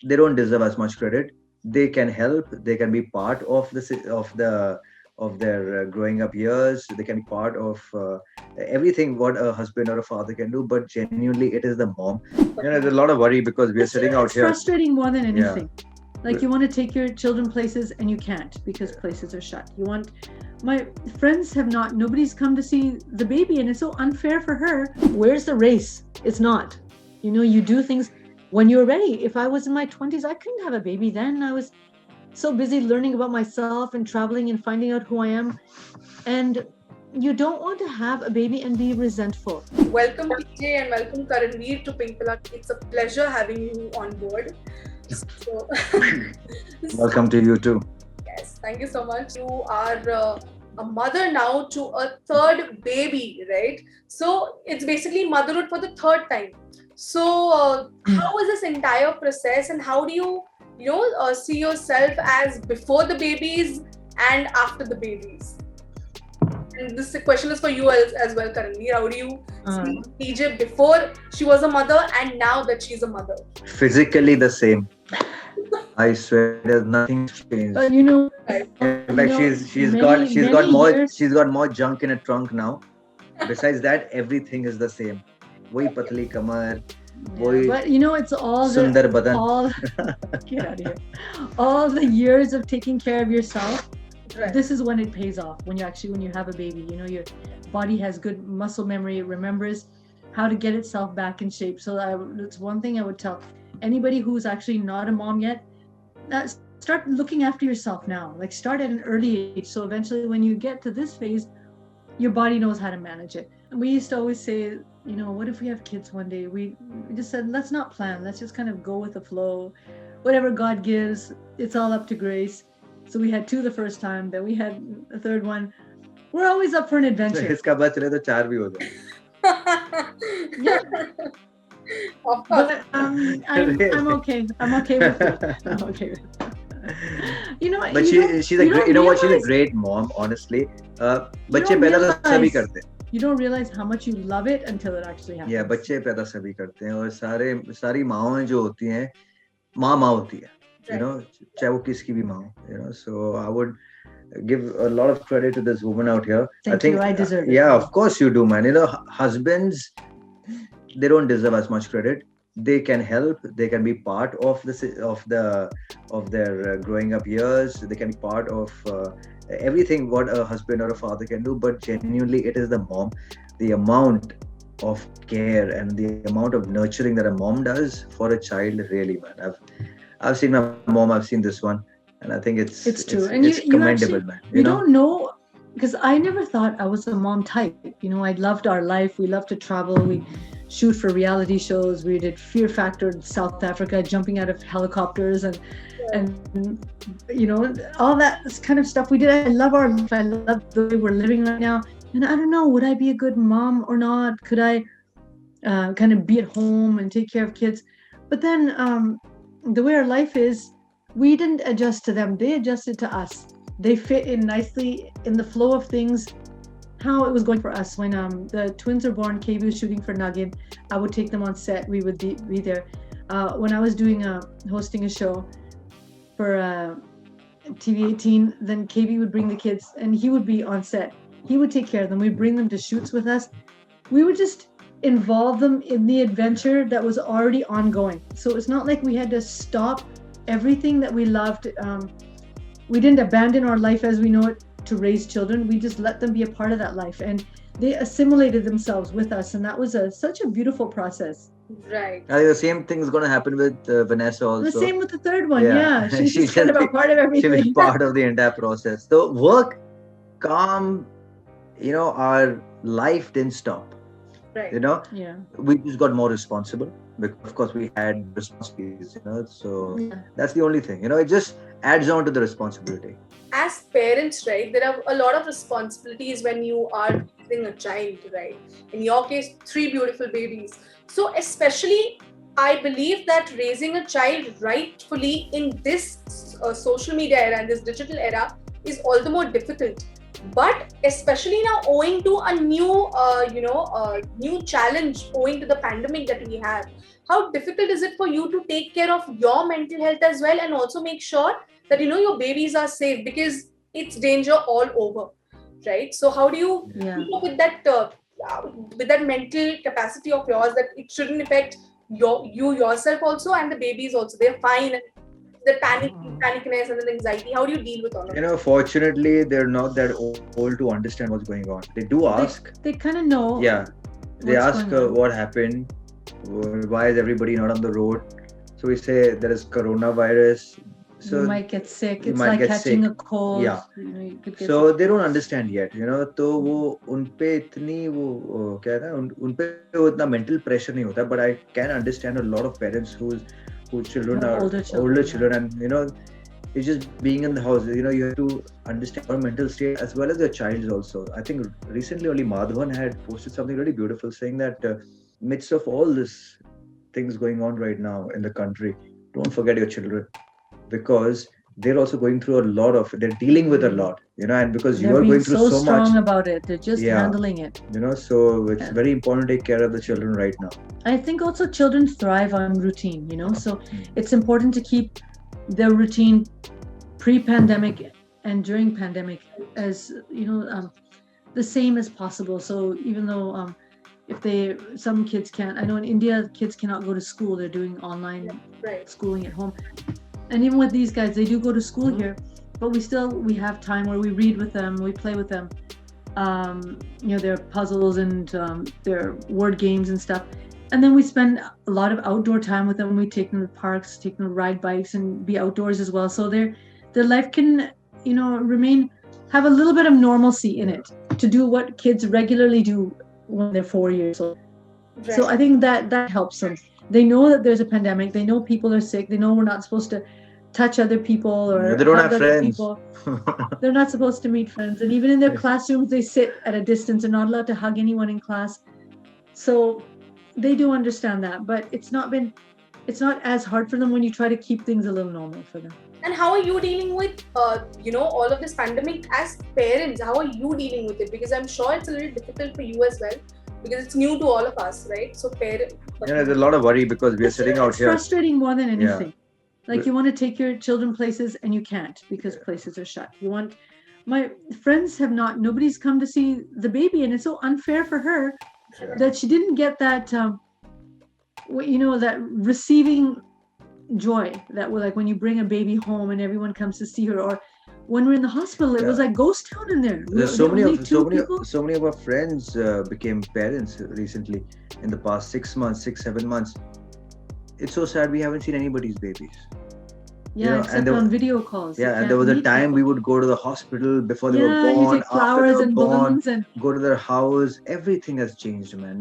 they don't deserve as much credit. They can help. They can be part of of their growing up years. They can be part of everything what a husband or a father can do. But genuinely, it is the mom. There's a lot of worry because we are It's, sitting out it's here. frustrating more than Yeah. anything. Like you want to take your children places and you can't because places are shut. You want my friends have not nobody's come to see the baby and it's so unfair for her. Where's the race? It's not. You know, you do things when you're ready. If I was in my 20s, I couldn't have a baby then. I was so busy learning about myself and traveling and finding out who I am. And you don't want to have a baby and be resentful. Welcome PJ and welcome Karanveer to Pink Palak. It's a pleasure having you on board. So, Welcome to you too. yes, thank you so much. You are a mother now to a third baby, right? So it's basically motherhood for the third time. So how is this entire process, and how do you see yourself as before the babies and after the babies? And this question is for you as well, Karanveer. How do you see PJ before she was a mother and now that she's a mother? Physically the same. I swear, there's nothing changed. You know, In fact, she's got more junk in a trunk now. Besides that, everything is the same. Wohi patli kamar, wohi but you know, it's all sundar badan. all get out of here. All the years of taking care of yourself. Right. This is when it pays off. When you have a baby, you know, your body has good muscle memory. It remembers how to get itself back in shape. So it's one thing I would tell anybody who's actually not a mom yet. Start looking after yourself now. Like start at an early age. So eventually, when you get to this phase, your body knows how to manage it. And we used to always say, you know, what if we have kids one day? We just said, let's not plan. Let's just kind of go with the flow. Whatever God gives, it's all up to grace. So we had two the first time, then we had a third one. We're always up for an adventure. इसका बाद चले तो 4 भी हो जाए. Yeah. Of course. But I'm okay. I'm okay with it. I'm okay with it. You know, But she's a great, she's a great mom, honestly. बच्चे पैदा तो सभी करते हैं. You don't realize how much you love it until it actually happens. Yeah, बच्चे पैदा सभी करते हैं और सारी माँएं जो होती हैं, माँ होती है. You know, चाहे वो किसकी भी माँ हो. You know, so I would give a lot of credit to this woman out here. Thank you. I deserve it. Yeah, of course you do, man. You know, husbands, they don't deserve as much credit. They can help. They can be part of their growing up years. They can be part of everything what a husband or a father can do. But genuinely, it is the mom. The amount of care and the amount of nurturing that a mom does for a child, really, man. I've seen my mom. I've seen this one, and I think it's true. It's commendable, man. You don't know, because I never thought I was a mom type. You know, I loved our life. We loved to travel. We shoot for reality shows. We did Fear Factor in South Africa, jumping out of helicopters and you know, all that kind of stuff we did. I love our life. I love the way we're living right now. And I don't know, would I be a good mom or not? Could I kind of be at home and take care of kids? But then the way our life is, we didn't adjust to them. They adjusted to us. They fit in nicely in the flow of things, how it was going for us. When the twins were born, KB was shooting for Nugget. I would take them on set. We would be there. When I was hosting a show for TV18, then KB would bring the kids and he would be on set. He would take care of them. We'd bring them to shoots with us. We would just involve them in the adventure that was already ongoing. So it's not like we had to stop everything that we loved. We didn't abandon our life as we know it to raise children. We just let them be a part of that life, and they assimilated themselves with us, and that was such a beautiful process. Right. I think the same thing is going to happen with Vanessa also. The same with the third one. Yeah. She's just kind of a part of everything. She was part of the entire process. So work, calm, you know, our life didn't stop. Right. You know, yeah, we just got more responsible because of course we had responsibilities, you know, so that's the only thing, you know, it just adds on to the responsibility. As parents, right, there are a lot of responsibilities when you are raising a child, right? In your case, 3 beautiful babies. So especially, I believe that raising a child rightfully in this social media era and this digital era is all the more difficult. But especially now, owing to a new challenge, owing to the pandemic that we have, how difficult is it for you to take care of your mental health as well, and also make sure that your babies are safe, because it's danger all over, right? So how do you keep up with that mental capacity of yours, that it shouldn't affect you yourself also, and the babies also, they're fine, and the panicness and the anxiety, how do you deal with all of that? Fortunately, they're not that old to understand what's going on. They do ask. They kind of know. Yeah, they what's ask going on. what happened, why is everybody not on the road. So we say there is coronavirus, so you might get sick. you It's might like get catching sick. a cold. Yeah. You could get So sick. they don't understand yet, तो वो उनपे इतनी वो क्या है ना, उनपे वो इतना mental pressure नहीं होता. But I can understand a lot of parents whose children Have are older children, and it's just being in the house. You have to understand your mental state as well as your child's also. I think recently only Madhavan had posted something really beautiful, saying that midst of all this things going on right now in the country, don't forget your children, because they're also going through they're dealing with a lot, and because They're you're being going through so so strong much, about it. They're just handling it. so it's Yeah. very important to take care of the children right now. I think also children thrive on routine, so it's important to keep their routine pre-pandemic and during pandemic as the same as possible. So even though some kids can't, I know in India kids cannot go to school, they're doing online schooling at home, and even with these guys, they do go to school here, but we have time where we read with them, we play with them, their puzzles and their word games and stuff. And then we spend a lot of outdoor time with them. We take them to parks, take them to ride bikes and be outdoors as well. So their life can, have a little bit of normalcy in it to do what kids regularly do when they're 4 years old. Right. So I think that helps them. They know that there's a pandemic. They know people are sick. They know we're not supposed to touch other people or they don't have other friends. People. They're not supposed to meet friends. And even in their classrooms, they sit at a distance. They're not allowed to hug anyone in class. So they do understand that, but it's not as hard for them when you try to keep things a little normal for them. And how are you dealing with, all of this pandemic as parents? How are you dealing with it? Because I'm sure it's a little difficult for you as well, because it's new to all of us, right? So parents. There's a lot of worry because we are sitting out here. It's frustrating more than anything. Yeah. You want to take your children places and you can't because places are shut. My friends nobody's come to see the baby, and it's so unfair for her that she didn't get that, that receiving joy that when you bring a baby home and everyone comes to see her, or when we're in the hospital, it was like ghost town in there. There's so many of our friends became parents recently in the past 6 months, 7 months. It's so sad we haven't seen anybody's babies. Yeah, except on video calls. Yeah, and there was a time we would go to the hospital before they were born, you take flowers and balloons and go to their house. Everything has changed, man.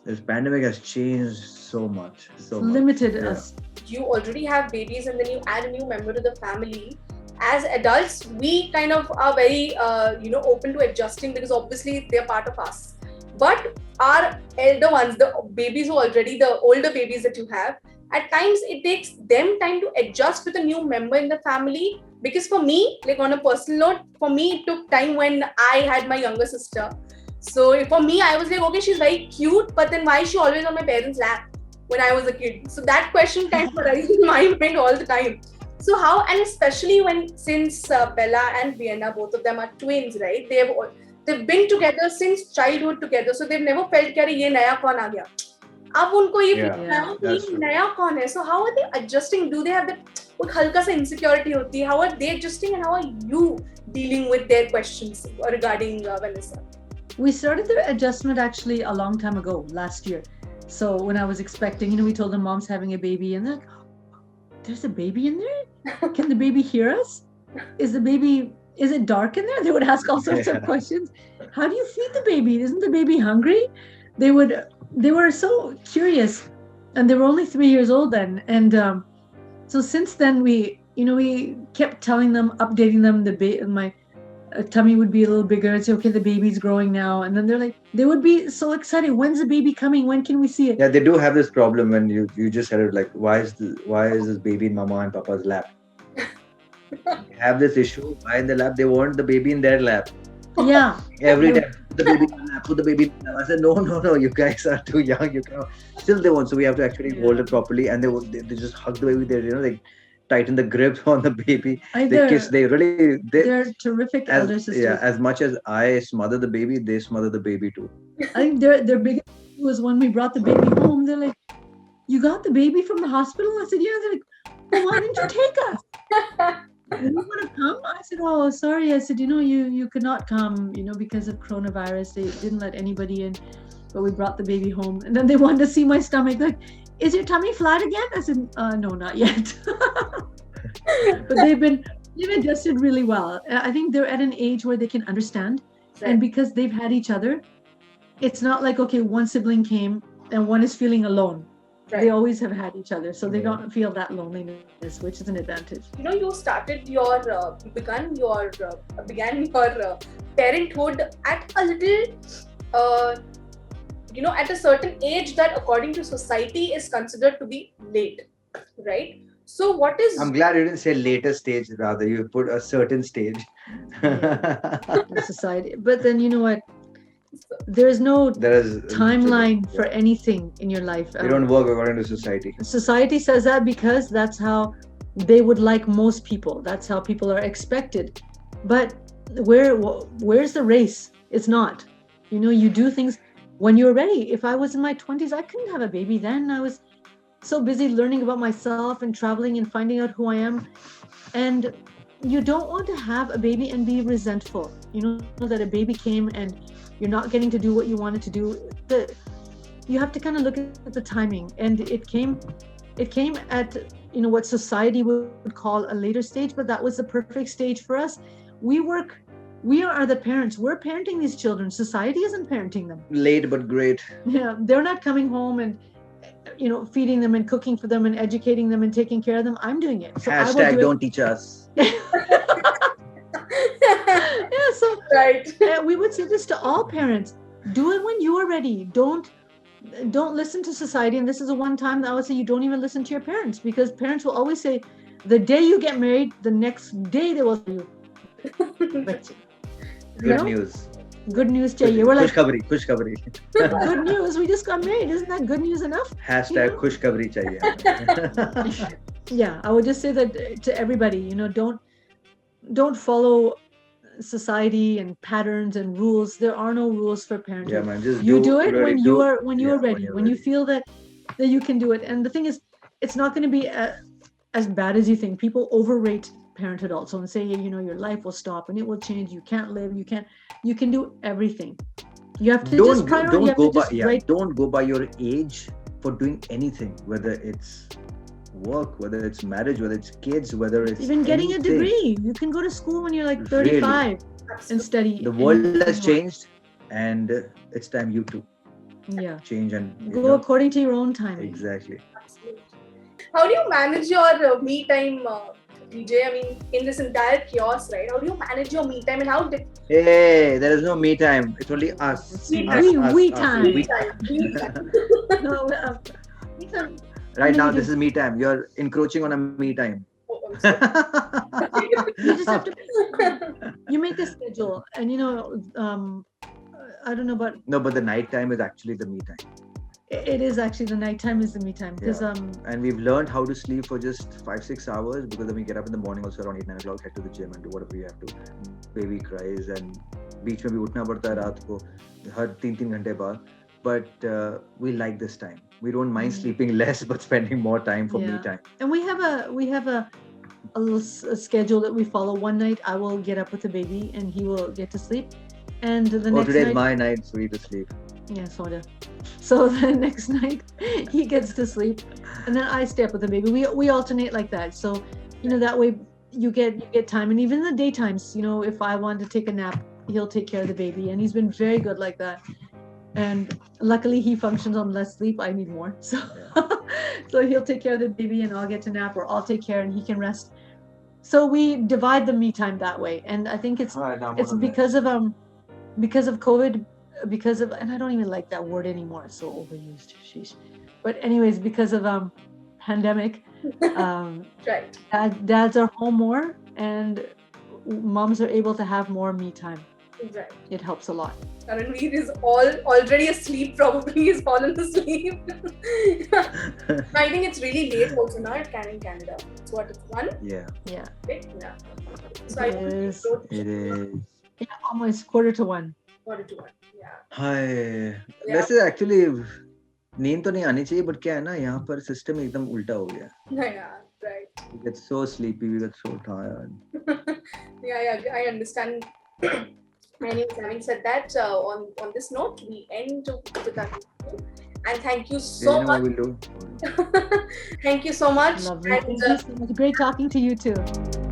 This pandemic has changed so much. Limited us. You already have babies and then you add a new member to the family. As adults, we kind of are very, open to adjusting because obviously they're part of us. But our elder ones, the babies who already, the older babies that you have, at times it takes them time to adjust with a new member in the family. Because for me, on a personal note, for me it took time when I had my younger sister. So for me, I was like, okay, she's very cute, but then why is she always on my parents' lap when I was a kid? So that question kind of arises in my mind all the time. So how, and especially since Bella and Vienna, both of them are twins, right? They've been together since childhood together, so they've never felt कि ये नया कौन आ गया. अब उनको ये नया कौन है? So how are they adjusting? Do they have that एक हल्का सा insecurity होती है? How are they adjusting, and how are you dealing with their questions regarding Vanessa? We started the adjustment actually a long time ago, last year. So when I was expecting, we told them mom's having a baby, and they're like, there's a baby in there? Can the baby hear us? Is it dark in there? They would ask all sorts of questions. How do you feed the baby? Isn't the baby hungry? They were so curious, and they were only 3 years old then. And so since then we kept telling them, updating them. My tummy would be a little bigger and say, okay, the baby's growing now. And then they would be so excited. When's the baby coming? When can we see it? Yeah, they do have this problem when you just said it, like, why is this baby in mama and papa's lap? They have this issue. Why in the lap? They want the baby in their lap. Yeah. Every time the baby in the put the baby down. I said, no, you guys are too young. You cannot. Still they won't. So we have to actually hold it properly, and they just hug the baby. They tighten the grip on the baby. They kiss. They're terrific elder sisters. Yeah, as much as I smother the baby, they smother the baby too. I think their biggest issue was when we brought the baby home. They're like, "You got the baby from the hospital?" I said, "Yeah." They're like, "Well, why didn't you take us? You want to come?" I said, "Oh, sorry." I said, you could not come, because of coronavirus. They didn't let anybody in, but we brought the baby home. And then they wanted to see my stomach. Like, is your tummy flat again? I said, no, not yet. But they've adjusted really well. I think they're at an age where they can understand. Right. And because they've had each other, it's not like, okay, one sibling came and one is feeling alone. Right. They always have had each other, so they don't feel that loneliness, which is an advantage. You started began your parenthood at a little, at a certain age that according to society is considered to be late, right? So what is... I'm glad you didn't say later stage, rather you put a certain stage. Society, but then you know what? There's no timeline for anything in your life. You don't work according to society. Society says that because that's how they would like most people. That's how people are expected. But where's the race? It's not. You do things when you're ready. If I was in my 20s, I couldn't have a baby then. I was so busy learning about myself and traveling and finding out who I am. And you don't want to have a baby and be resentful. That a baby came and you're not getting to do what you wanted to do. You have to kind of look at the timing, and it came at what society would call a later stage, but that was the perfect stage for us. We are the parents. We're parenting these children. Society isn't parenting them. Late but great. Yeah, they're not coming home and feeding them and cooking for them and educating them and taking care of them. I'm doing it. So don't teach us. Yeah, so right. We would say this to all parents: do it when you are ready. Don't listen to society. And this is the one time that I would say you don't even listen to your parents, because parents will always say, the day you get married, the next day they will tell you. Good news. Good news, Chahiye. We're like, Khush khabri. Good news. We just got married. Isn't that good news enough? Hashtag khush khabri chahiye. Yeah, I would just say that to everybody, don't follow society and patterns and rules. There are no rules for parenting. Yeah, man, just do it when you are ready, when you feel that you can do it. And the thing is, it's not going to be as bad as you think. People overrate parenthood also and say, your life will stop and it will change. You can't live. You can do everything. You have to just prioritize. Don't go by your age for doing anything, whether it's work, whether it's marriage, whether it's kids, whether it's even getting a degree. You can go to school when you're like 35 and study. The world has changed, and it's time you to change and go according to your own time. Exactly. Absolutely. How do you manage your me time, DJ? I mean, in this entire chaos, right? How do you manage your me time, and how did... Hey, there is no me time. It's only us. We time. No, me time. Right now, this is me time. You're encroaching on a me time. Oh, I'm sorry. You just have to. You make a schedule, and I don't know about. No, but the night time is actually the me time. It is actually the night time is the me time because And we've learned how to sleep for just 5-6 hours, because then we get up in the morning also around 8-9 o'clock, head to the gym and do whatever we have to. Baby cries and beach mein bhi उठना पड़ता है रात को हर 3 घंटे बाद. But we like this time. We don't mind sleeping less, but spending more time for me time. And we have a little schedule that we follow. One night I will get up with the baby and he will get to sleep. And the next today's night, my night, so we to sleep. Yeah, sort of. So the next night he gets to sleep, and then I stay up with the baby. We alternate like that. So that way you get time. And even in the daytimes, if I want to take a nap, he'll take care of the baby, and he's been very good like that. And luckily he functions on less sleep. I need more. So so he'll take care of the baby and I'll get to nap, or I'll take care and he can rest. So we divide the me time that way. And I think it's because of COVID, and I don't even like that word anymore. It's so overused. Sheesh. But anyways, because of pandemic, right. dads are home more and moms are able to have more me time. Right. It helps a lot. Karanveer is already asleep. Probably he's fallen asleep. I think it's really late also now at Canada. It's what, it's 1? Yeah, Yeah. Right? Yeah. So I It think is. it is. Yeah, almost 1:45. 1 to 1. Yeah. Hi Yeah. वैसे actually नींद तो नहीं आनी चाहिए but क्या है ना यहाँ पर सिस्टम एकदम उल्टा हो गया Yeah. Right. we get so sleepy we get so tired Yeah, I understand. Anyways, having said that, on this note, we end with our interview. And thank you so you know what much. we'll do Thank you so much. Lovely. And, Thank you so much. Great talking to you too.